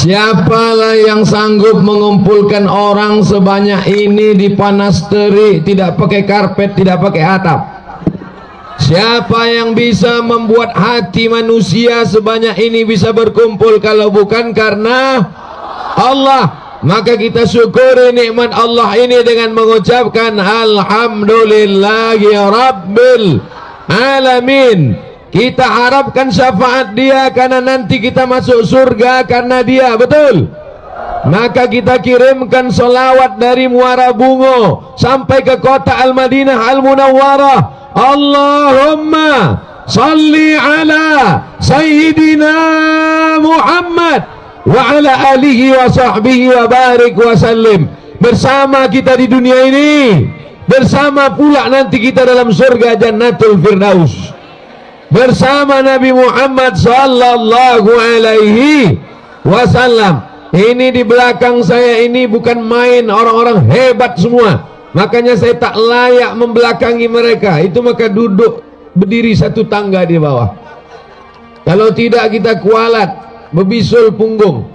Siapalah yang sanggup mengumpulkan orang sebanyak ini di panas terik, tidak pakai karpet, tidak pakai atap? Siapa yang bisa membuat hati manusia sebanyak ini bisa berkumpul kalau bukan karena Allah? Maka kita syukuri nikmat Allah ini dengan mengucapkan alhamdulillahi rabbil alamin. Kita harapkan syafaat dia karena nanti kita masuk surga karena dia, betul? Maka kita kirimkan salawat dari Muara Bungo sampai ke kota Al-Madinah Al-Munawwarah. Allahumma salli ala Sayyidina Muhammad wa ala alihi wa sahbihi wa barik wa sallim. Bersama kita di dunia ini, bersama pula nanti kita dalam surga Jannatul Firdaus bersama Nabi Muhammad sallallahu alaihi wasallam. Ini di belakang saya ini bukan main, orang-orang hebat semua. Makanya saya tak layak membelakangi mereka. Itu maka duduk berdiri satu tangga di bawah. Kalau tidak kita kualat, bebisul punggung.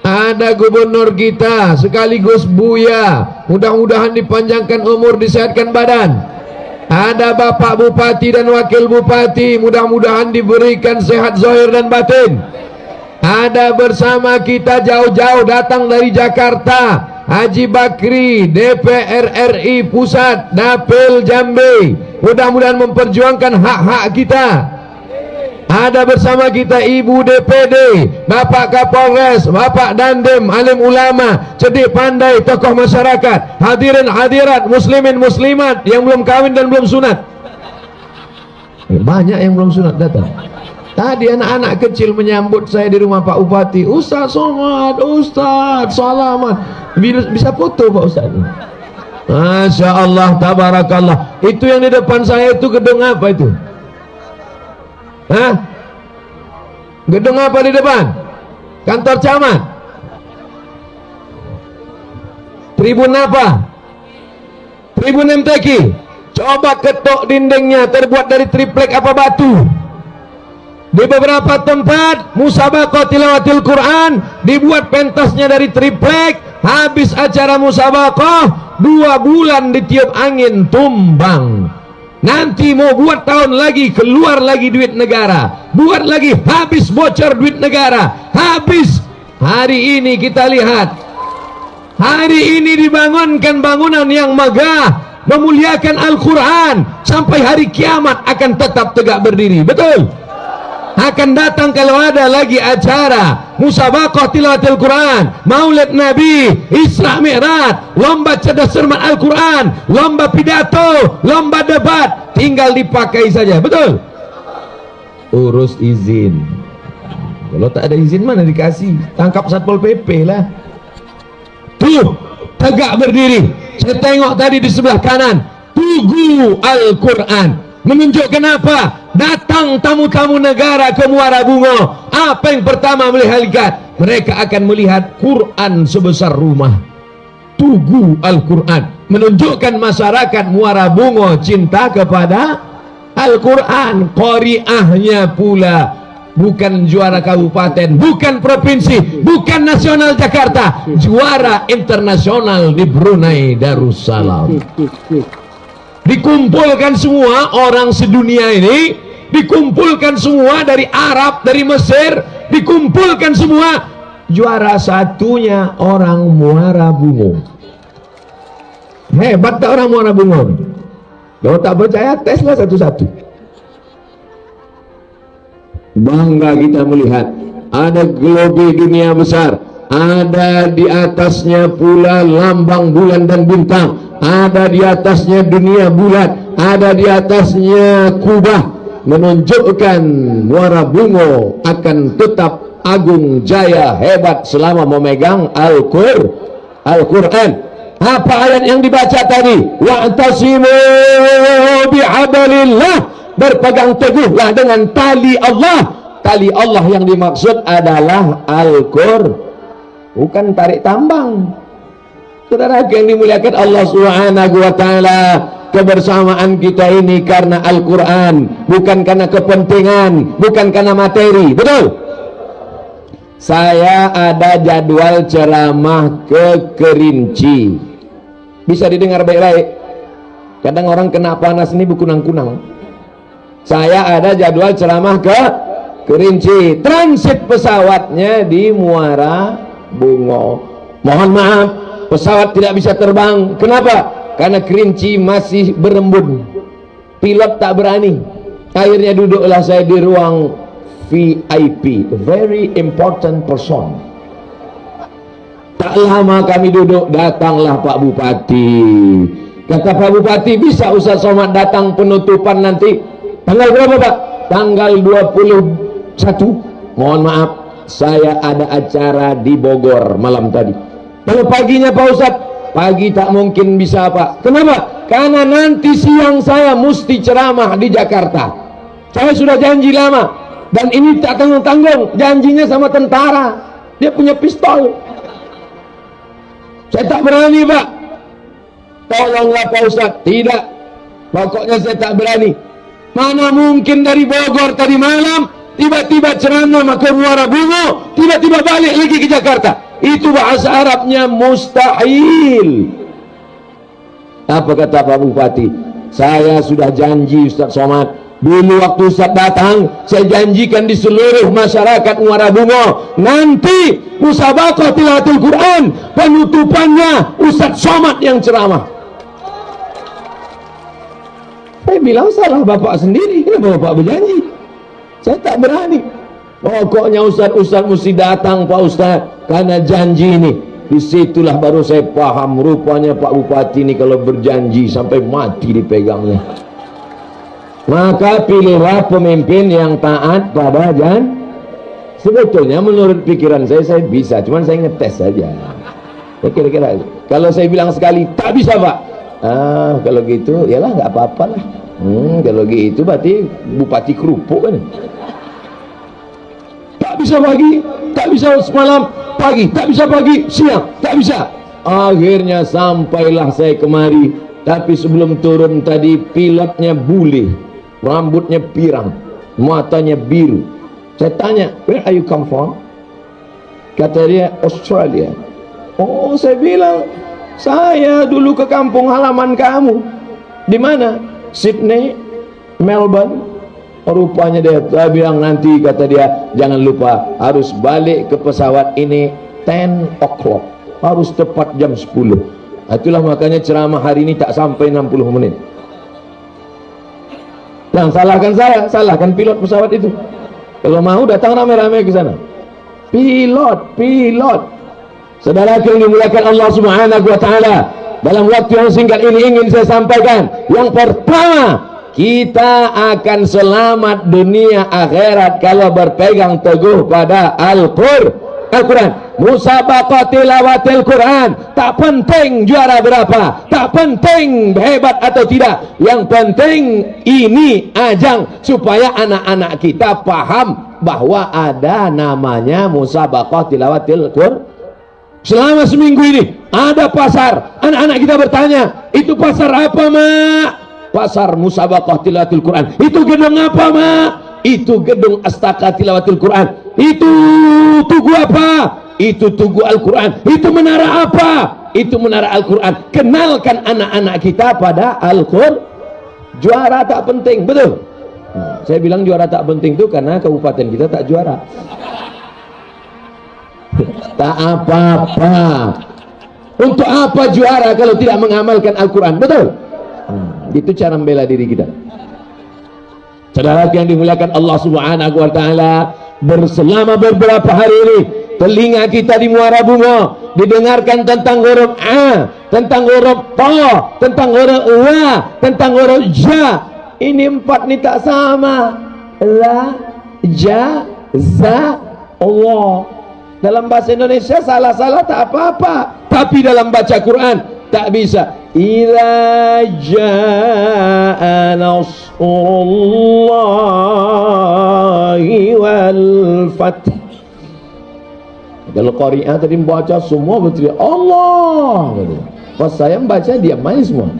Ada gubernur kita sekaligus Buya, mudah-mudahan dipanjangkan umur, disehatkan badan. Ada Bapak Bupati dan Wakil Bupati, mudah-mudahan diberikan sehat zahir dan batin. Ada bersama kita jauh-jauh datang dari Jakarta, Haji Bakri, DPR RI Pusat, Dapil Jambi, mudah-mudahan memperjuangkan hak-hak kita. Ada bersama kita Ibu DPD, Bapak Kapolres, Bapak Dandim, alim ulama, cerdik pandai, tokoh masyarakat, hadirin hadirat, muslimin muslimat yang belum kawin dan belum sunat. Banyak yang belum sunat datang. Tadi anak-anak kecil menyambut saya di rumah Pak Bupati. Ustaz Somad, Ustaz salaman. Bisa foto Pak Ustaz? Masya Allah, tabarakallah. Itu yang di depan saya itu gedung apa itu? Hah? Gedung apa di depan? Kantor camat? Tribun apa? Tribun MTQ. Coba ketok dindingnya terbuat dari triplek apa batu. Di beberapa tempat musabaqah tilawatil Quran dibuat pentasnya dari triplek. Habis acara musabaqah 2 bulan ditiup angin tumbang. Nanti mau buat tahun lagi, keluar lagi duit negara, buat lagi, habis, bocor duit negara, habis. Hari ini kita lihat, hari ini dibangunkan bangunan yang megah, memuliakan Al-Quran, sampai hari kiamat akan tetap tegak berdiri, betul? Akan datang kalau ada lagi acara musabaqah tilawatil Quran, Maulid Nabi, Isra Mi'raj, lomba cerdas cermat Al-Quran, lomba pidato, lomba debat, tinggal dipakai saja, betul? Urus izin. Kalau tak ada izin mana dikasih? Tangkap Satpol PP lah. Tuh, tegak berdiri. Saya tengok tadi di sebelah kanan, Tugu Al-Quran. Menunjukkan apa? Datang tamu-tamu negara ke Muara Bungo. Apa yang pertama melihat? Mereka akan melihat Quran sebesar rumah. Tugu Al-Quran. Menunjukkan masyarakat Muara Bungo cinta kepada Al-Quran. Qariahnya pula bukan juara kabupaten, bukan provinsi, bukan nasional Jakarta, juara internasional di Brunei Darussalam. Dikumpulkan semua orang sedunia ini, dikumpulkan semua dari Arab, dari Mesir, dikumpulkan semua. Juara satunya orang Muara Bungo. Hebat tak orang Muara Bungo? Kalau tak percaya, teslah satu-satu. Bangga kita melihat ada globe dunia besar, ada di atasnya pula lambang bulan dan bintang, ada di atasnya dunia bulat, ada di atasnya Kubah, menunjukkan Muara Bungo akan tetap agung jaya hebat selama memegang Al-Quran. Apa ayat yang dibaca tadi? Wa'tasimu bihablillah, berpegang teguhlah dengan tali Allah. Tali Allah yang dimaksud adalah Al-Quran, bukan tarik tambang. Saudara yang dimuliakan Allah Subhanahu wa taala, kebersamaan kita ini karena Al-Quran, bukan karena kepentingan, bukan karena materi, betul? Saya ada jadwal ceramah ke Kerinci. Bisa didengar baik-baik. Kadang orang kena panas ini berkunang-kunang. Saya ada jadwal ceramah ke Kerinci. Transit pesawatnya di Muara Bungo. Mohon maaf, pesawat tidak bisa terbang. Kenapa? Karena Kerinci masih berembun. Pilot tak berani. Akhirnya duduklah saya di ruang VIP, very important person. Tak lama kami duduk, datanglah Pak Bupati. Kata Pak Bupati, bisa Ustaz Somad datang penutupan nanti tanggal berapa Pak? Tanggal 21. Mohon maaf, saya ada acara di Bogor malam tadi. Kalau paginya Pak Ustaz, pagi tak mungkin bisa Pak. Kenapa? Karena nanti siang saya mesti ceramah di Jakarta. Saya sudah janji lama. Dan ini tak tanggung-tanggung, janjinya sama tentara. Dia punya pistol. Saya tak berani Pak. Tolonglah Pak Ustaz. Tidak, pokoknya saya tak berani. Mana mungkin dari Bogor tadi malam tiba-tiba ceramah ke Muara Bungo, tiba-tiba balik lagi ke Jakarta. Itu bahasa Arabnya mustahil. Apa kata Pak Bupati? Saya sudah janji Ustaz Somad. Dulu waktu Ustaz datang, saya janjikan di seluruh masyarakat Muara Bungo, nanti musabaqah tilawatul Quran, penutupannya Ustaz Somad yang ceramah. Saya bilang salah Bapak sendiri. Kenapa Bapak berjanji? Saya tak berani. Pokoknya Ustaz mesti datang Pak Ustaz, karena janji ini. Disitulah baru saya paham, rupanya Pak Bupati ini kalau berjanji sampai mati dipegangnya. Maka pilihlah pemimpin yang taat pada janji. Sebetulnya menurut pikiran saya bisa, cuman saya ngetes saja. Ya, kira-kira kalau saya bilang sekali tak bisa Pak, kalau gitu yalah nggak apa-apa lah. Kalau gitu berarti Bupati kerupuk kan. Tak bisa pagi, tak bisa semalam, pagi, tak bisa pagi, siang, tak bisa. Akhirnya sampailah saya kemari. Tapi sebelum turun tadi pilotnya bule, rambutnya pirang, matanya biru. Saya tanya, where are you come from? Kata dia, Australia. Oh, saya bilang, saya dulu ke kampung halaman kamu. Di mana? Sydney, Melbourne. Rupanya dia bilang nanti, kata dia, jangan lupa harus balik ke pesawat ini 10 o'clock, harus tepat jam 10. Itulah makanya ceramah hari ini tak sampai 60 menit. Yang salahkan saya, salahkan pilot pesawat itu. Kalau mau datang rame-rame ke sana. Pilot. Saudara yang dimuliakan Allah Subhanahu wa taala, dalam waktu yang singkat ini ingin saya sampaikan, yang pertama, kita akan selamat dunia akhirat kalau berpegang teguh pada Al-Quran. Musabaqah tilawatil Quran. Tak penting juara berapa, tak penting hebat atau tidak. Yang penting ini ajang supaya anak-anak kita paham bahwa ada namanya musabaqah tilawatil Quran. Selama seminggu ini ada pasar. Anak-anak kita bertanya, itu pasar apa Mak? Pasar musabaqah tilawatil Quran. Itu gedung apa Mak? Itu gedung Astaka Tilawatil Quran. Itu tugu apa? Itu tugu Al-Quran. Itu menara apa? Itu menara Al-Quran. Kenalkan anak-anak kita pada Al-Quran. Juara tak penting, betul? Saya bilang juara tak penting itu karena kabupaten kita tak juara. Tak apa-apa. Untuk apa juara kalau tidak mengamalkan Al-Quran, betul? Itu cara membela diri kita. Saudara yang dimuliakan Allah Subhanahu wa taala, berselama beberapa hari ini telinga kita di Muara Bungo didengarkan tentang huruf A, tentang huruf Ta, tentang huruf La, tentang huruf Ja. Ini 4 nih tak sama. La, Ja, Za, Allah. Dalam bahasa Indonesia salah-salah tak apa-apa, tapi dalam baca Quran tak bisa. Idza jaa nasrullahi wal fath. Kalau qari'ah tadi membaca semua betul Allah. Pas saya membaca diam aja semua.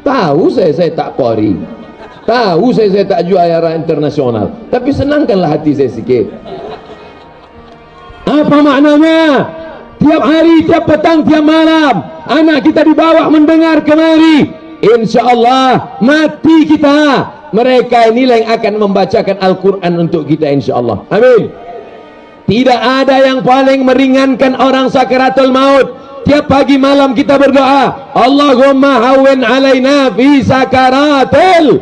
Tahu saya tak qari. Tahu saya tak juara internasional. Tapi senangkanlah hati saya sikit. Apa maknanya? Tiap hari, tiap petang, tiap malam anak kita dibawa mendengar kemari. Insya Allah mati kita, mereka inilah yang akan membacakan Al-Quran untuk kita, insya Allah. Amin. Tidak ada yang paling meringankan orang sakaratul maut. Tiap pagi malam kita berdoa, Allahumma hawwin alaina fi sakaratul.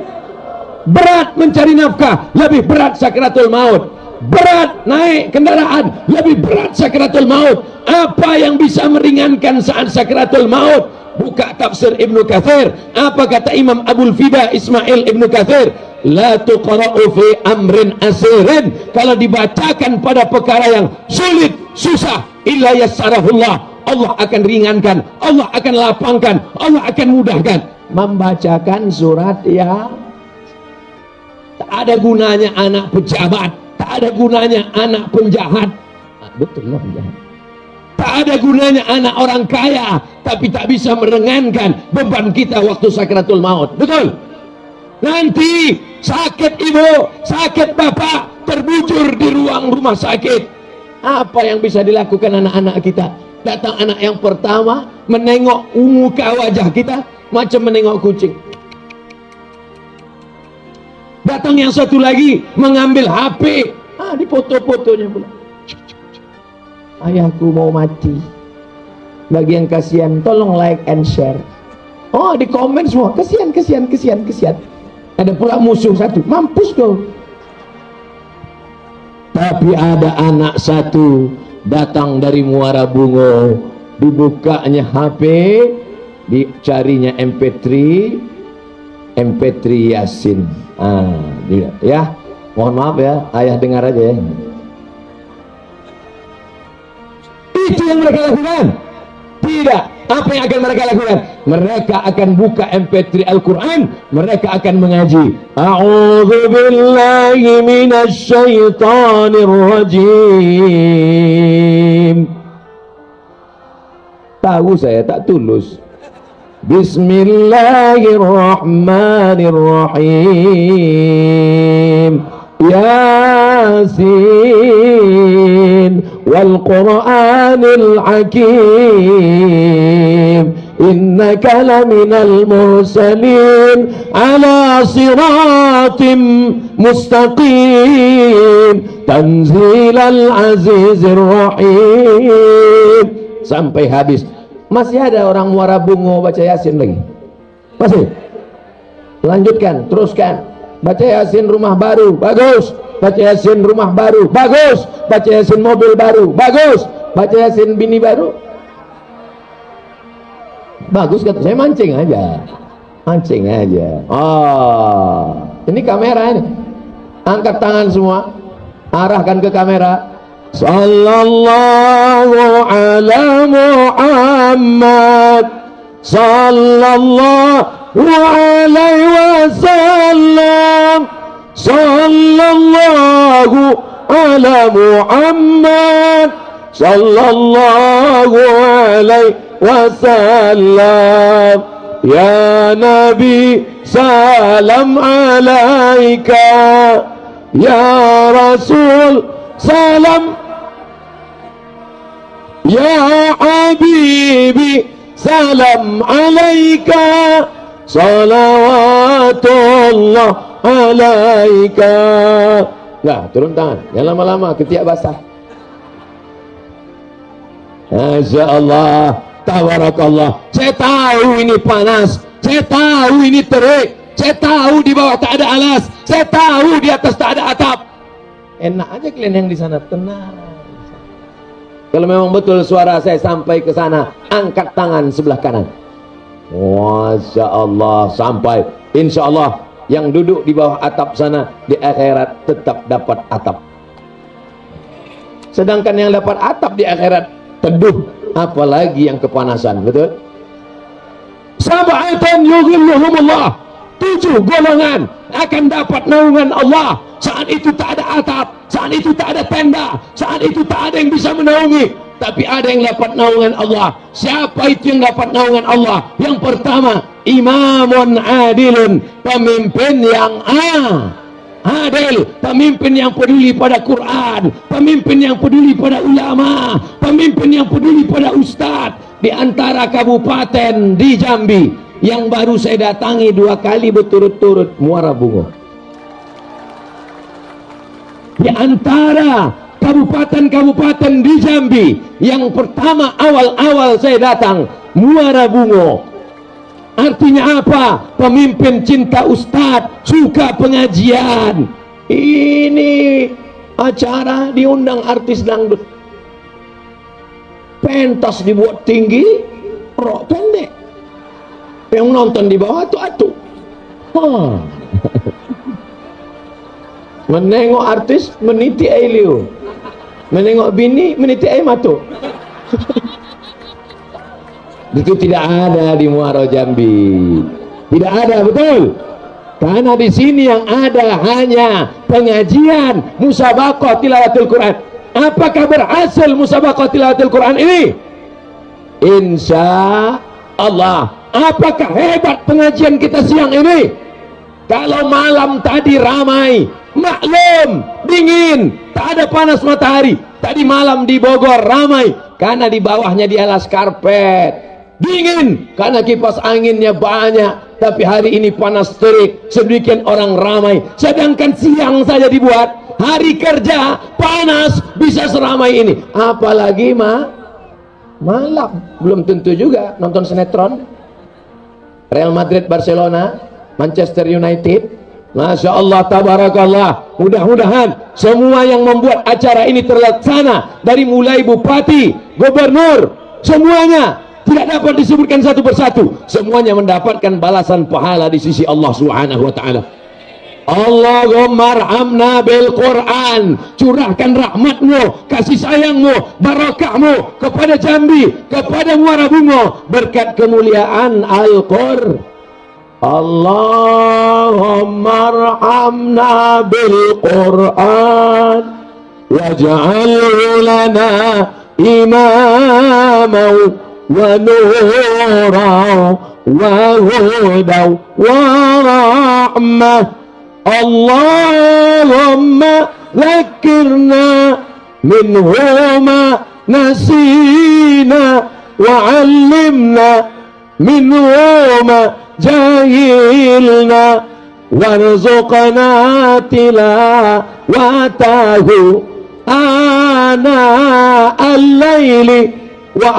Berat mencari nafkah, lebih berat sakaratul maut. Berat naik kendaraan, lebih berat sakaratul maut. Apa yang bisa meringankan saat sakaratul maut? Buka tafsir Ibnu Katsir. Apa kata Imam Abul Fida Ismail Ibnu Katsir? La tuqra'u fi amrin asirin. Kalau dibacakan pada perkara yang sulit, susah, illa yassarahullah. Allah akan ringankan, Allah akan lapangkan, Allah akan mudahkan. Membacakan surat yang tak ada gunanya anak pejabat, tak ada gunanya anak penjahat. Betul lah, penjahat. Tak ada gunanya anak orang kaya, tapi tak bisa meringankan beban kita waktu sakaratul maut. Betul? Nanti sakit ibu, sakit bapak, terbujur di ruang rumah sakit. Apa yang bisa dilakukan anak-anak kita? Datang anak yang pertama, menengok muka wajah kita macam menengok kucing. Datang yang satu lagi, mengambil HP, di foto-fotonya pula. Ayahku mau mati. Bagi yang kasihan, tolong like and share. Oh, di komen semua, kasihan, kasihan, kasihan, kasihan. Ada pula musuh satu, mampus kau. Tapi ada anak satu datang dari Muara Bungo, dibukanya HP, dicarinya MP3 Yasin. Ya, mohon maaf ya, ayah dengar aja ya. Itu yang mereka lakukan? Tidak. Apa yang akan mereka lakukan? Mereka akan buka MP3 Al-Quran, mereka akan mengaji. A'udzu billahi minasy syaithanir rajim. Tahu saya tak tulus. Bismillahirrahmanirrahim. Yasin wal Qur'anil Hakim, innaka laminal mursalin ala siratim mustaqim, tanzilal azizir rahim. Sampai habis. Masih ada orang Muara Bungo baca Yasin lagi? Masih? Lanjutkan, teruskan. Baca Yasin rumah baru, bagus. Baca Yasin rumah baru, bagus. Baca Yasin mobil baru, bagus. Baca Yasin bini baru, bagus. Kata saya, mancing aja, mancing aja. Ini kamera ini. Angkat tangan semua, arahkan ke kamera. Sallallahu ala Muhammad, sallallahu alaihi wasallam, sallallahu ala Muhammad, sallallahu alaihi wasallam. Ya Nabi, salam alaika. Ya Rasul, salam. Ya Habibi, salam alaika. Salawatullah alaika. Nah, turun tangan, jangan lama-lama, ketiak basah. Masya Allah, tabarakallah. Saya tahu ini panas, saya tahu ini terik, saya tahu di bawah tak ada alas, saya tahu di atas tak ada atap. Enak aja kalian yang di sana, tenang. Kalau memang betul suara saya sampai ke sana, angkat tangan sebelah kanan. Masya Allah, sampai. Insya Allah yang duduk di bawah atap sana di akhirat tetap dapat atap. Sedangkan yang dapat atap di akhirat teduh, apalagi yang kepanasan. Betul? Sab'atan yughilluhumullah, 7 golongan akan dapat naungan Allah. Saat itu tak ada atap, saat itu tak ada tenda, saat itu tak ada yang bisa menaungi, tapi ada yang dapat naungan Allah. Siapa itu yang dapat naungan Allah? Yang pertama, imamun adilun, pemimpin yang adil, pemimpin yang peduli pada Quran, pemimpin yang peduli pada ulama, pemimpin yang peduli pada ustadz. Di antara kabupaten di Jambi yang baru saya datangi 2 kali berturut-turut, Muara Bungo. Di antara kabupaten-kabupaten di Jambi yang pertama awal-awal saya datang, Muara Bungo. Artinya apa? Pemimpin cinta ustadz, suka pengajian. Ini acara diundang artis dangdut, pentas dibuat tinggi, rok pendek, yang nonton di bawah atu-atu. Menengok artis meniti air liu, menengok bini meniti air mata. Itu tidak ada di Muara Jambi, tidak ada, betul. Karena di sini yang ada hanya pengajian, musabaqah tilawatul Quran. Apakah berhasil musabaqah tilawatul Quran ini? Insya Allah. Apakah hebat pengajian kita siang ini? Kalau malam tadi ramai, maklum, dingin, tak ada panas matahari. Tadi malam di Bogor ramai karena di bawahnya di alas karpet. Dingin karena kipas anginnya banyak, tapi hari ini panas terik, sedemikian orang ramai. Sedangkan siang saja dibuat, hari kerja panas bisa seramai ini, apalagi malam. Belum tentu juga nonton sinetron Real Madrid, Barcelona, Manchester United. Masya Allah, tabarakallah. Mudah-mudahan semua yang membuat acara ini terlaksana, dari mulai bupati, gubernur, semuanya tidak dapat disebutkan satu persatu, semuanya mendapatkan balasan pahala di sisi Allah Subhanahu wa taala. Allahumma arhamna bil Quran, curahkan rahmatmu, kasih sayangmu, barakahmu kepada Jambi, kepada Muara Bungo, berkat kemuliaan Al-Qur'an. Allahumma arhamna bil Quran waj'alhu lana imaman wa nuran wa hudan wa rahmah. Allahumma dhakkirna minhuma nasina wa 'allimna minhuma jahilna warzuqna tilawatahu ana al-laili wa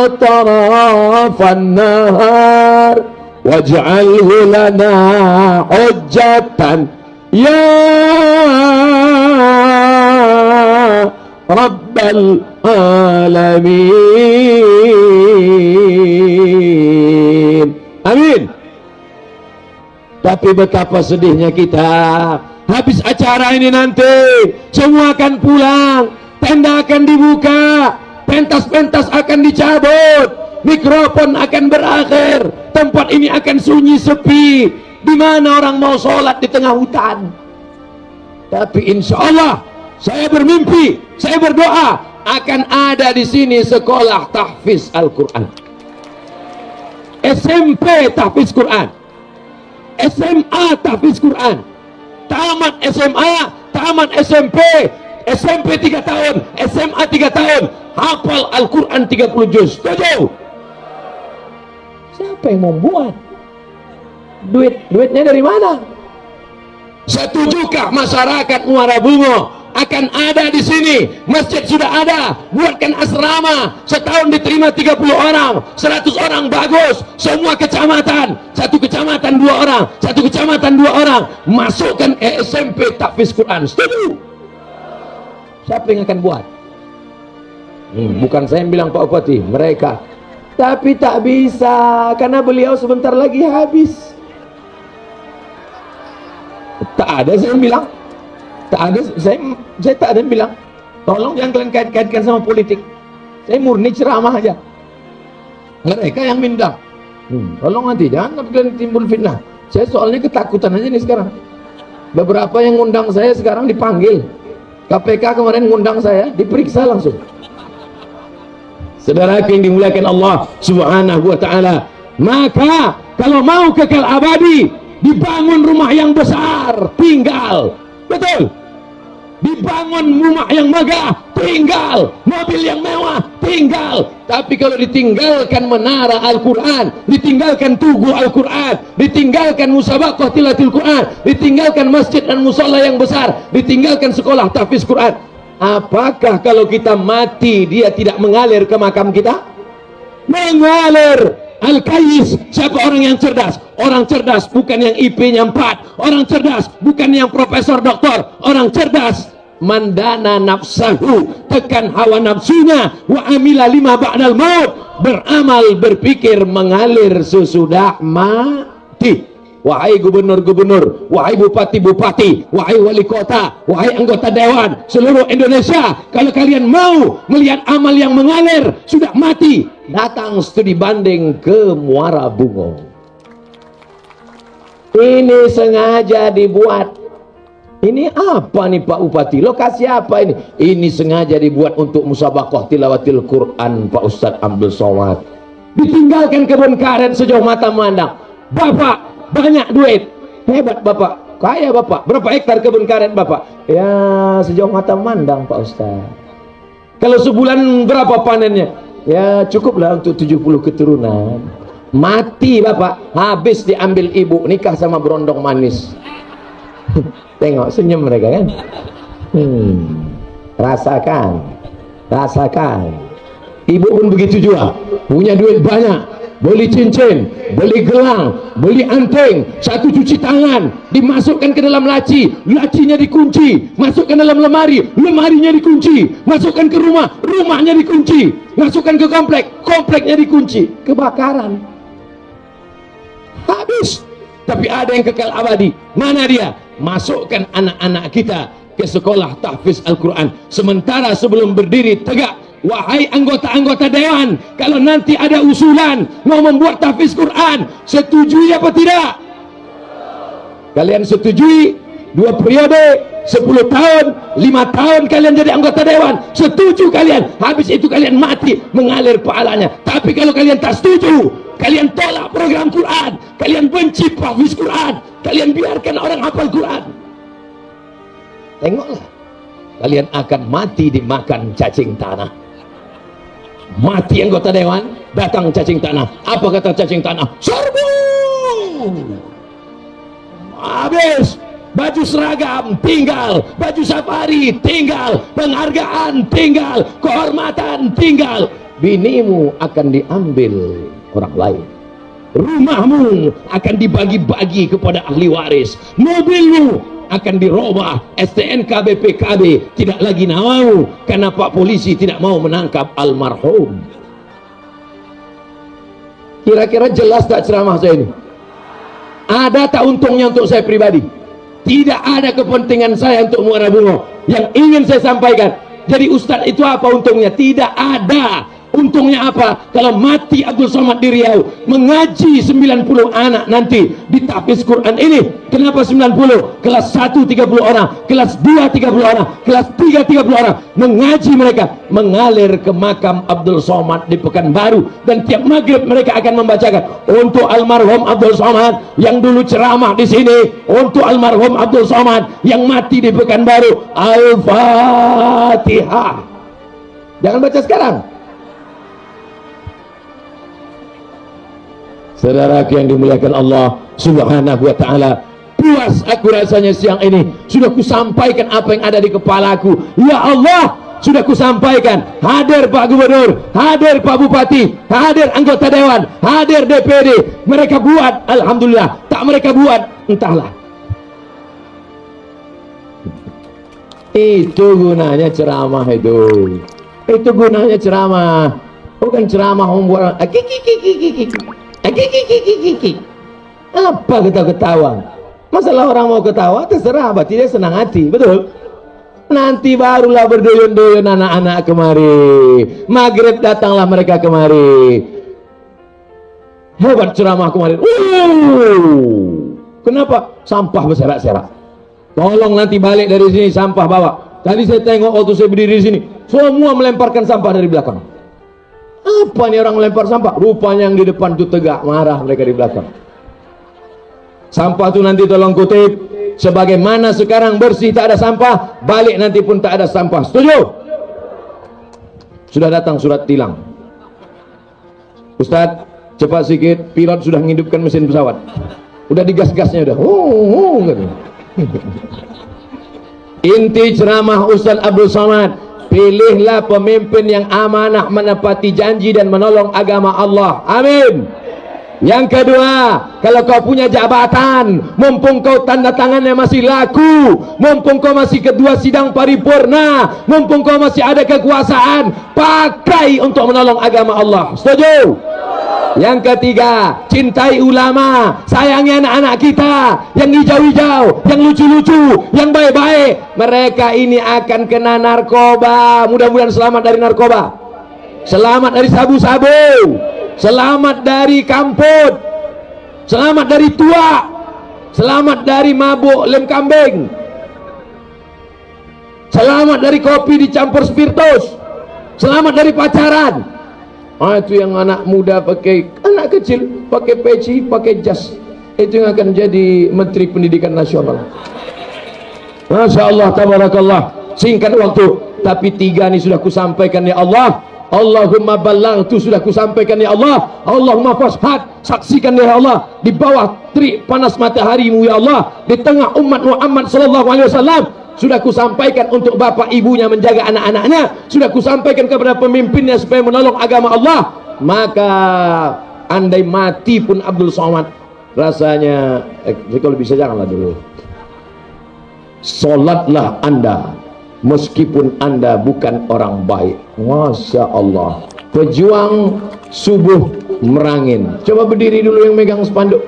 atrafan nahar waj'alhu lana hujjatan ya rabbal alamin. Amin. Tapi betapa sedihnya kita, habis acara ini nanti semua akan pulang, tenda akan dibuka, pentas-pentas akan dicabut, mikrofon akan berakhir, tempat ini akan sunyi sepi. Di mana orang mau sholat di tengah hutan? Tapi insya Allah saya bermimpi, saya berdoa akan ada di sini sekolah tahfiz Al-Quran, SMP tahfiz Quran, SMA tahfiz Quran, tamat SMA, tamat SMP, SMP 3 tahun, SMA 3 tahun, hafal Al-Quran 30 juz. Setuju? Siapa yang membuat? Duitnya dari mana? Setujukah masyarakat Muara Bungo akan ada di sini? Masjid sudah ada, buatkan asrama, setahun diterima 30 orang, 100 orang, bagus. Semua kecamatan, satu kecamatan 2 orang, satu kecamatan 2 orang, masukkan ke SMP tahfiz Quran. Setuju? Siapa yang akan buat? Bukan saya yang bilang, Pak Bupati, mereka. Tapi tak bisa, karena beliau sebentar lagi habis. Tak ada saya bilang, tak ada, saya tak ada bilang, tolong jangan kalian kait-kaitkan sama politik. Saya murni ceramah aja. Mereka yang minta, tolong nanti jangan kalian timbul fitnah. Saya soalnya ketakutan aja nih sekarang. Beberapa yang ngundang saya sekarang dipanggil. KPK kemarin ngundang saya, diperiksa langsung. Saudara yang dimuliakan Allah Subhanahu wa taala, maka kalau mau kekal abadi, dibangun rumah yang besar, tinggal Betul. Dibangun rumah yang megah, tinggal. Mobil yang mewah, tinggal. Tapi kalau ditinggalkan menara Al-Quran, ditinggalkan tugu Al-Quran, ditinggalkan musabaqah tilawatil Quran, ditinggalkan masjid dan musola yang besar, ditinggalkan sekolah tahfiz Quran, apakah kalau kita mati dia tidak mengalir ke makam kita? Mengalir. Al-Kayis, siapa orang yang cerdas? Orang cerdas bukan yang IP-nya 4. Orang cerdas bukan yang profesor doktor. Orang cerdas mandana nafsahu, tekan hawa nafsunya, wa amila lima ba'dal maut, beramal berpikir mengalir sesudah mati. Wahai gubernur-gubernur, wahai bupati-bupati, wahai wali kota, wahai anggota dewan seluruh Indonesia, kalau kalian mau melihat amal yang mengalir sudah mati, datang studi banding ke Muara Bungo. Ini sengaja dibuat. Ini apa nih Pak Bupati? Lokasi apa ini? Ini sengaja dibuat untuk musabaqah tilawatil Quran Pak Ustadz Abdul Somad. Ditinggalkan kebun karet sejauh mata memandang. Bapak banyak duit, hebat Bapak, kaya Bapak. Berapa hektar kebun karet Bapak? Ya sejauh mata memandang Pak Ustadz. Kalau sebulan berapa panennya? Ya cukuplah untuk 70 keturunan. Mati Bapak, habis diambil ibu, nikah sama berondong manis. Tengok senyum mereka kan. Rasakan, rasakan. Ibu pun begitu juga, punya duit banyak, beli cincin, beli gelang, beli anting, satu cuci tangan, dimasukkan ke dalam laci, lacinya dikunci, masukkan dalam lemari, lemarinya dikunci, masukkan ke rumah, rumahnya dikunci, masukkan ke komplek, kompleknya dikunci, kebakaran, habis. Tapi ada yang kekal abadi. Mana dia? Masukkan anak-anak kita ke sekolah tahfiz Al-Quran. Sementara sebelum berdiri tegak, wahai anggota-anggota dewan, kalau nanti ada usulan mau membuat tahfiz Quran, setujui apa tidak? Kalian setujui 2 periode, 10 tahun, 5 tahun kalian jadi anggota dewan, setuju kalian, habis itu kalian mati mengalir pahalanya. Tapi kalau kalian tak setuju, kalian tolak program Quran, kalian benci tahfiz Quran, kalian biarkan orang hafal Quran, tengoklah, kalian akan mati dimakan cacing tanah. Mati anggota dewan, datang cacing tanah. Apa kata cacing tanah? Serbu! Habis. Baju seragam tinggal, baju safari tinggal, penghargaan tinggal, kehormatan tinggal. Binimu akan diambil orang lain, rumahmu akan dibagi-bagi kepada ahli waris, mobilmu akan dirobah, STNK BPKB tidak lagi namamu karena Pak Polisi tidak mau menangkap almarhum. Kira-kira jelas tak ceramah saya ini? Ada tak untungnya untuk saya pribadi? Tidak ada kepentingan saya untuk Muara Bungo. Yang ingin saya sampaikan, jadi ustadz itu apa untungnya? Tidak ada. Untungnya apa? Kalau mati Abdul Somad di Riau, mengaji 90 anak nanti di tahfiz Quran ini. Kenapa 90? Kelas 1 30 orang, kelas 2 30 orang, kelas 3 30 orang. Mengaji mereka, mengalir ke makam Abdul Somad di Pekanbaru. Dan tiap maghrib mereka akan membacakan untuk almarhum Abdul Somad yang dulu ceramah di sini, untuk almarhum Abdul Somad yang mati di Pekanbaru. Al-Fatihah. Jangan baca sekarang. Saudaraku yang dimuliakan Allah Subhanahu wa ta'ala, puas aku rasanya siang ini sudah kusampaikan apa yang ada di kepalaku. Ya Allah, sudah kusampaikan. Hadir Pak Gubernur, hadir Pak Bupati, hadir anggota dewan, hadir DPD. Mereka buat, alhamdulillah. Tak mereka buat, entahlah. Itu gunanya ceramah itu. Itu gunanya ceramah. Bukan ceramah membuat apa ketawa-ketawa. Masalah orang mau ketawa terserah, berarti dia senang hati, betul? Nanti barulah berduyun-duyun anak-anak kemari. Maghrib datanglah mereka kemari. Hebat ceramah kemarin. Kenapa? Sampah berserak-serak. Tolong nanti balik dari sini sampah bawa. Tadi saya tengok waktu saya berdiri di sini, semua melemparkan sampah dari belakang. Apa nih orang melempar sampah? Rupanya yang di depan itu tegak, marah mereka di belakang. Sampah itu nanti tolong kutip, Sebagaimana sekarang bersih tak ada sampah, balik nanti pun tak ada sampah. Setuju? Sudah datang surat tilang. Ustaz, cepat sikit, pilot sudah menghidupkan mesin pesawat. Udah digas-gasnya udah. Gitu. Inti ceramah Ustaz Abdul Somad, pilihlah pemimpin yang amanah, menepati janji dan menolong agama Allah. Amin. Yang kedua, kalau kau punya jabatan, mumpung kau tanda tangannya masih laku, mumpung kau masih kedua sidang paripurna, mumpung kau masih ada kekuasaan, pakai untuk menolong agama Allah. Setuju? Yang ketiga, cintai ulama, sayangi anak-anak kita yang hijau-hijau, yang lucu-lucu, yang baik-baik. Mereka ini akan kena narkoba. Mudah-mudahan selamat dari narkoba, selamat dari sabu-sabu, selamat dari kamput, selamat dari tua, selamat dari mabuk lem kambing, selamat dari kopi dicampur spiritus, selamat dari pacaran. Itu yang anak muda pakai, anak kecil pakai peci, pakai jas, itu yang akan jadi Menteri Pendidikan Nasional. Masya Allah, tabarakallah. Singkat waktu, tapi tiga ini sudah kusampaikan ya Allah. Allahumma ballaghtu, sudah kusampaikan ya Allah. Allahumma fashhad, saksikan ya Allah. Di bawah terik panas mataharimu ya Allah, di tengah umat Muhammad sallallahu alaihi wasallam, sudah kusampaikan untuk bapak ibunya menjaga anak-anaknya, sudah kusampaikan kepada pemimpinnya supaya menolong agama Allah. Maka andai mati pun Abdul Somad, rasanya kalau bisa janganlah dulu. Solatlah Anda meskipun Anda bukan orang baik. Masya Allah. Pejuang subuh merangin. Coba berdiri dulu yang megang spanduk.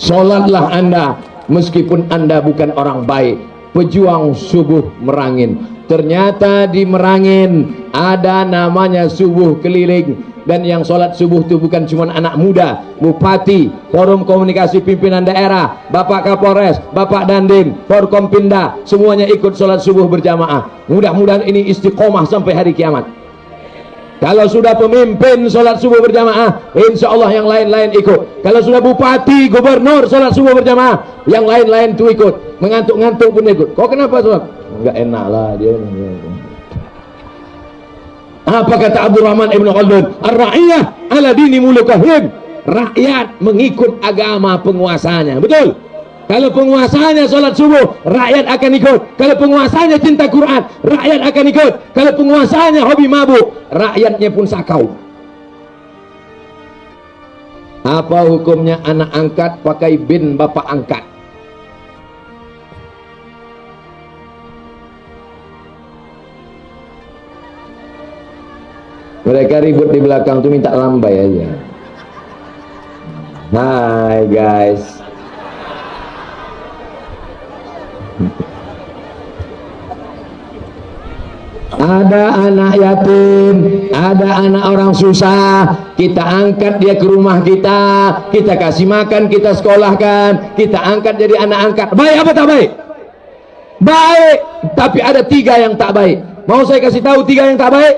Solatlah Anda meskipun Anda bukan orang baik. Pejuang subuh merangin. Ternyata di Merangin ada namanya subuh keliling. Dan yang sholat subuh itu bukan cuma anak muda, bupati, forum komunikasi pimpinan daerah, bapak kapolres, bapak dandim, forkompinda, semuanya ikut sholat subuh berjamaah. Mudah-mudahan ini istiqomah sampai hari kiamat. Kalau sudah pemimpin sholat subuh berjamaah, insya Allah yang lain-lain ikut. Kalau sudah bupati, gubernur sholat subuh berjamaah, yang lain-lain tuh ikut. Mengantuk-ngantuk pun ikut. Kok kenapa sholat? Enggak enak lah dia. Apa kata Abdurrahman Ibn Khaldun? Ar-ra'iyah ala dini mulukahim. Rakyat mengikut agama penguasanya. Betul? Kalau penguasanya sholat subuh, rakyat akan ikut. Kalau penguasanya cinta Quran, rakyat akan ikut. Kalau penguasanya hobi mabuk, rakyatnya pun sakau. Apa hukumnya anak angkat pakai bin bapak angkat? Mereka ribut di belakang tuh minta lambai aja. Hai guys. Ada anak yatim, ada anak orang susah, kita angkat dia ke rumah kita, kita kasih makan, kita sekolahkan, kita angkat jadi anak angkat. Baik apa tak baik? Baik, tapi ada tiga yang tak baik. Mau saya kasih tahu tiga yang tak baik?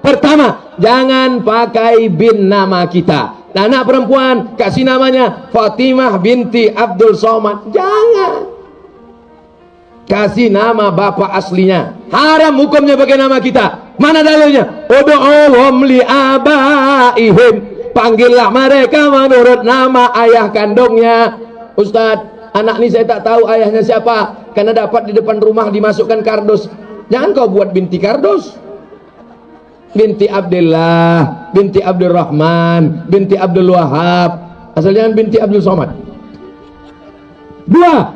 Pertama, jangan pakai bin nama kita. Nah, anak perempuan kasih namanya Fatimah binti Abdul Somad. Jangan. Kasih nama bapak aslinya. Haram hukumnya pakai nama kita. Mana dalilnya? Ud'uhum li abaihim. Panggillah mereka menurut nama ayah kandungnya. Ustadz, anak ini saya tak tahu ayahnya siapa, karena dapat di depan rumah dimasukkan kardus. Jangan kau buat binti kardus. Binti Abdullah, binti Abdurrahman, binti Abdul Wahab. Asal jangan binti Abdul Somad. Dua,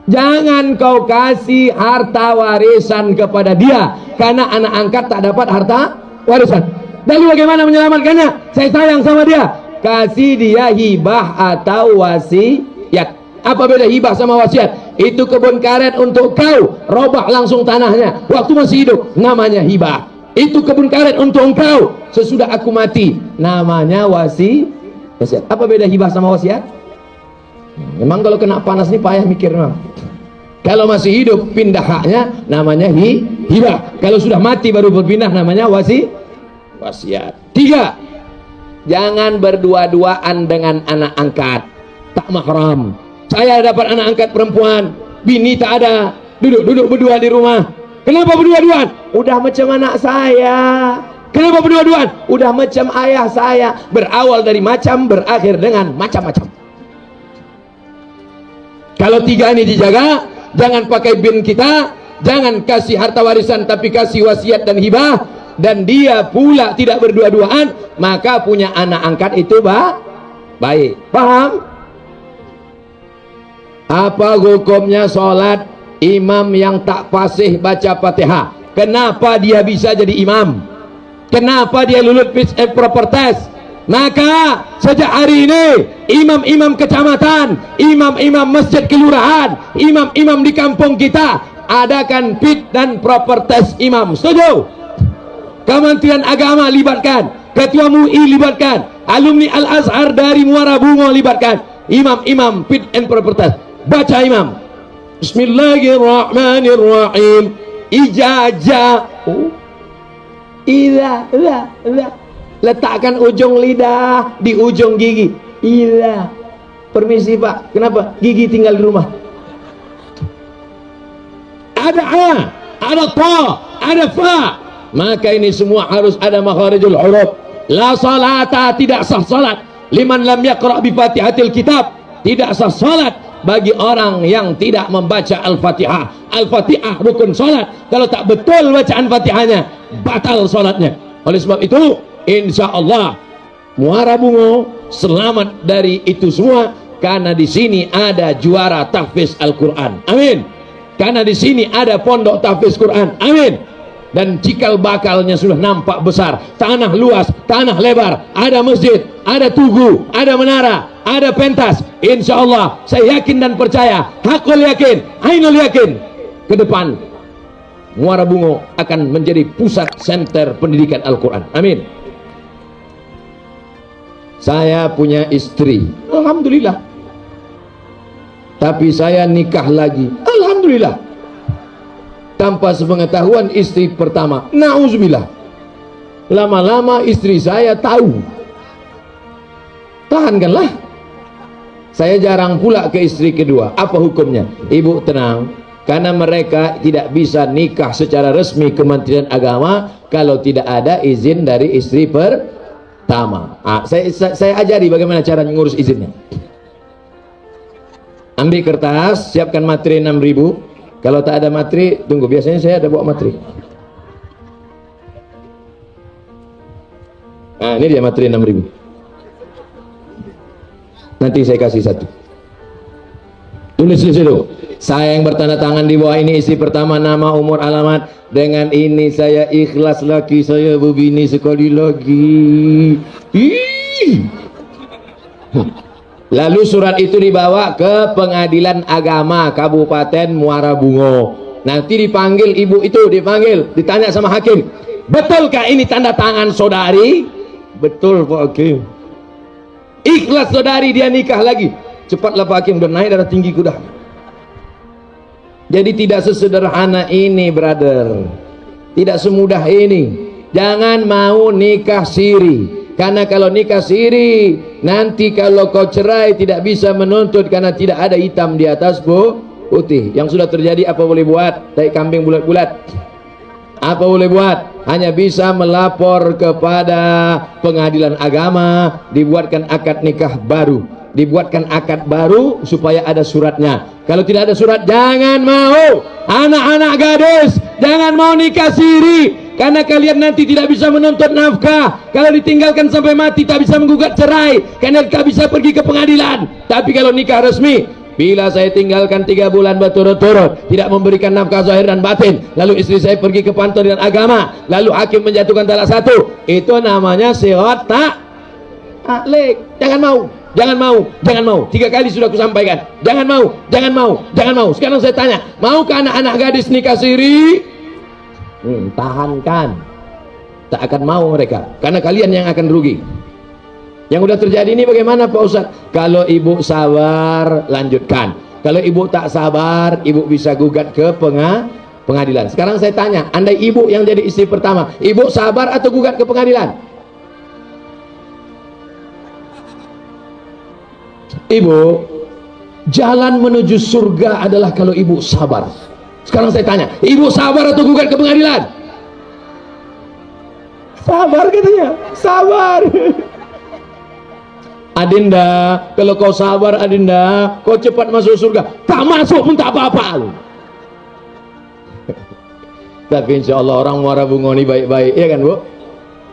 jangan kau kasih harta warisan kepada dia, karena anak angkat tak dapat harta warisan. Lalu bagaimana menyelamatkannya? Saya sayang sama dia. Kasih dia hibah atau wasiat. Apa beda hibah sama wasiat? Itu kebun karet untuk kau, robah langsung tanahnya waktu masih hidup, namanya hibah. Itu kebun karet untuk engkau sesudah aku mati, namanya wasiat. Apa beda hibah sama wasiat? Memang kalau kena panas nih payah mikir memang. Kalau masih hidup pindah haknya namanya hibah. Kalau sudah mati baru berpindah namanya wasiat. Tiga, jangan berdua-duaan dengan anak angkat. tak mahram. Saya dapat anak angkat perempuan, bini tak ada, duduk berdua di rumah. Kenapa berdua-duaan? Udah macam anak saya. Kenapa berdua-duaan? Udah macam ayah saya. Berawal dari macam, berakhir dengan macam-macam. Kalau tiga ini dijaga, jangan pakai bin kita, jangan kasih harta warisan tapi kasih wasiat dan hibah, dan dia pula tidak berdua-duaan, maka punya anak angkat itu baik. Paham? Apa hukumnya sholat imam yang tak fasih baca Fatihah? Kenapa dia bisa jadi imam? Kenapa dia lulus fit and proper test? Maka sejak hari ini imam-imam kecamatan, imam-imam masjid kelurahan, imam-imam di kampung kita adakan fit dan proper test imam. Setuju? Kementerian Agama libatkan, Ketua MUI libatkan, alumni Al-Azhar dari Muara Bungo libatkan, imam-imam fit and proper test. Baca imam, Bismillahirrahmanirrahim, ijazah, ila, letakkan ujung lidah di ujung gigi. Ila, permisi Pak, kenapa? Gigi tinggal di rumah. Ada A, ada Ta, ada Fa. Maka ini semua harus ada makharijul huruf. La salata, tidak sah salat liman lam yaqra bi Fatihatil kitab. Tidak sah salat bagi orang yang tidak membaca Al-Fatihah. Al-Fatihah rukun salat. Kalau tak betul bacaan Fatihahnya, batal salatnya. Oleh sebab itu, insya Allah Muara Bungo selamat dari itu semua, karena di sini ada juara tahfiz Al-Quran. Amin. Karena di sini ada pondok tahfiz Quran. Amin. Dan cikal bakalnya sudah nampak besar, tanah luas, tanah lebar, ada masjid, ada tugu, ada menara, ada pentas. Insya Allah saya yakin dan percaya, hakul yakin, ainul yakin, ke depan Muara Bungo akan menjadi pusat senter pendidikan Al-Quran. Amin. Saya punya istri, alhamdulillah, tapi saya nikah lagi, alhamdulillah, tanpa sepengetahuan istri pertama. Nauzubillah. Lama-lama istri saya tahu. Tahankanlah. Saya jarang pula ke istri kedua. Apa hukumnya? Ibu tenang, karena mereka tidak bisa nikah secara resmi Kementerian Agama kalau tidak ada izin dari istri pertama. Saya ajari bagaimana cara mengurus izinnya. Ambil kertas, siapkan materi 6.000. Kalau tak ada materi, tunggu. Biasanya saya ada bawa materi. Nah, ini dia materi 6.000. Nanti saya kasih satu. Tulis di situ. Saya yang bertanda tangan di bawah ini istri pertama, nama, umur, alamat. Dengan ini saya ikhlas laki saya berbini sekali lagi. Lalu surat itu dibawa ke Pengadilan Agama Kabupaten Muara Bungo. Nanti dipanggil ibu itu, dipanggil, ditanya sama hakim, betulkah ini tanda tangan saudari? Betul Pak Hakim. Ikhlas saudari, dia nikah lagi. Cepatlah Pak Hakim, udah naik darah tinggi kuda. Jadi tidak sesederhana ini, brother. Tidak semudah ini. Jangan mau nikah siri. Karena kalau nikah siri, nanti kalau kau cerai tidak bisa menuntut karena tidak ada hitam di atas putih. Yang sudah terjadi apa boleh buat? Tai kambing bulat-bulat. Apa boleh buat? Hanya bisa melapor kepada Pengadilan Agama, dibuatkan akad nikah baru. Dibuatkan akad baru supaya ada suratnya. Kalau tidak ada surat, jangan mau. Anak-anak gadis, jangan mau nikah siri. Karena kalian nanti tidak bisa menuntut nafkah. Kalau ditinggalkan sampai mati tak bisa menggugat cerai, karena tak bisa pergi ke pengadilan. Tapi kalau nikah resmi, bila saya tinggalkan 3 bulan berturut-turut tidak memberikan nafkah zahir dan batin, lalu istri saya pergi ke Pengadilan Agama, lalu hakim menjatuhkan talak 1, itu namanya sehat taklek. Jangan mau, jangan mau, jangan mau. 3 kali sudah aku sampaikan. Jangan mau, jangan mau, jangan mau. Sekarang saya tanya, maukah anak-anak gadis nikah siri? Tahankan. Tak akan mau mereka, karena kalian yang akan rugi. Yang sudah terjadi ini bagaimana Pak Ustadz? Kalau ibu sabar, lanjutkan. Kalau ibu tak sabar, ibu bisa gugat ke pengadilan. Sekarang saya tanya, andai ibu yang jadi istri pertama, ibu sabar atau gugat ke pengadilan? Ibu, jalan menuju surga adalah kalau ibu sabar. Sekarang saya tanya, ibu sabar atau gugat ke pengadilan? Sabar katanya, sabar. Adinda, kalau kau sabar Adinda, kau cepat masuk surga. Tak masuk pun tak apa-apa. Tapi insya Allah orang Muara Bungo ini baik-baik, ya kan Bu?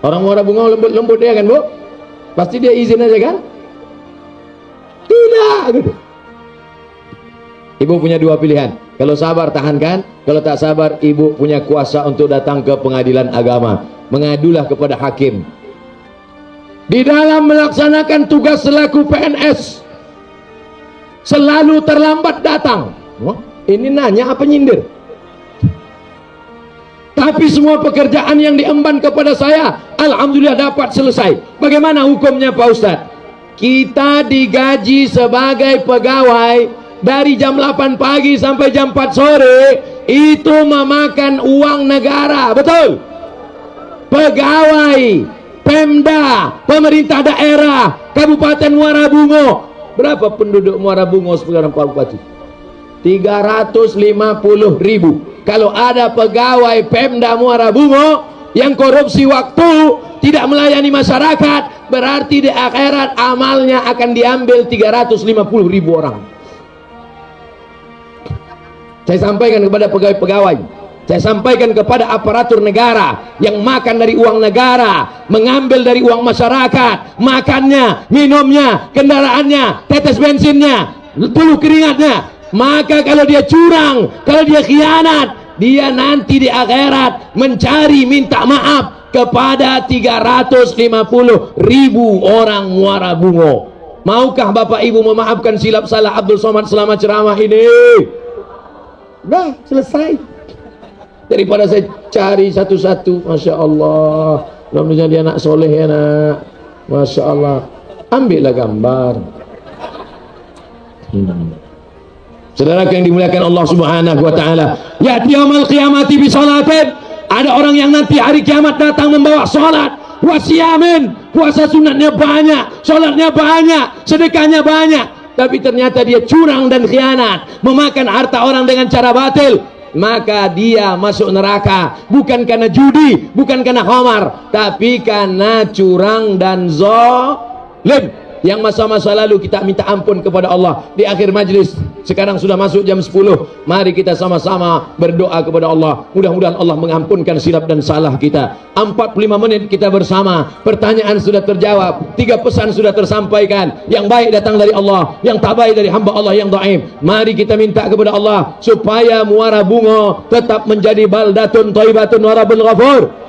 Orang Muara Bungo lembut-lembut, ya kan Bu? Pasti dia izin aja kan? Tidak. Ibu punya dua pilihan. Kalau sabar tahankan, kalau tak sabar ibu punya kuasa untuk datang ke pengadilan agama. Mengadulah kepada hakim. Di dalam melaksanakan tugas selaku PNS selalu terlambat datang. Ini nanya apa nyindir? Tapi semua pekerjaan yang diemban kepada saya, alhamdulillah dapat selesai. Bagaimana hukumnya Pak Ustadz? Kita digaji sebagai pegawai dari jam 8 pagi sampai jam 4 sore, itu memakan uang negara, betul? Pegawai Pemda, pemerintah daerah Kabupaten Muara Bungo. Berapa penduduk Muara Bungo sekarang Pak Bupati? 350.000. Kalau ada pegawai Pemda Muara Bungo yang korupsi waktu, tidak melayani masyarakat, berarti di akhirat amalnya akan diambil 350.000 orang. Saya sampaikan kepada pegawai-pegawai, saya sampaikan kepada aparatur negara yang makan dari uang negara, mengambil dari uang masyarakat, makannya, minumnya, kendaraannya, tetes bensinnya, dulu keringatnya. Maka kalau dia curang, kalau dia khianat, dia nanti di akhirat mencari minta maaf kepada 350.000 orang Muara Bungo. Maukah Bapak Ibu memaafkan silap salah Abdul Somad selama ceramah ini? Dah selesai. Daripada saya cari satu-satu, Masya Allah, mudah-mudahan dia anak soleh ya nak, Masya Allah. Ambillah gambar. Saudara yang dimuliakan Allah Subhanahu wa taala, ya'ti yaumil qiyamati bi salatin. Ada orang yang nanti hari kiamat datang membawa salat, wasiyamin, puasa sunatnya banyak, salatnya banyak, sedekahnya banyak, tapi ternyata dia curang dan khianat, memakan harta orang dengan cara batil. Maka dia masuk neraka bukan karena judi, bukan karena khamar, tapi karena curang dan zalim. Yang masa-masa lalu kita minta ampun kepada Allah di akhir majlis. Sekarang sudah masuk jam 10. Mari kita sama-sama berdoa kepada Allah. Mudah-mudahan Allah mengampunkan silap dan salah kita. 45 menit kita bersama. Pertanyaan sudah terjawab. 3 pesan sudah tersampaikan. Yang baik datang dari Allah, yang tak baik dari hamba Allah yang dhaif. Mari kita minta kepada Allah supaya Muara Bungo tetap menjadi baldatun thayyibatun wa rabbul ghafur.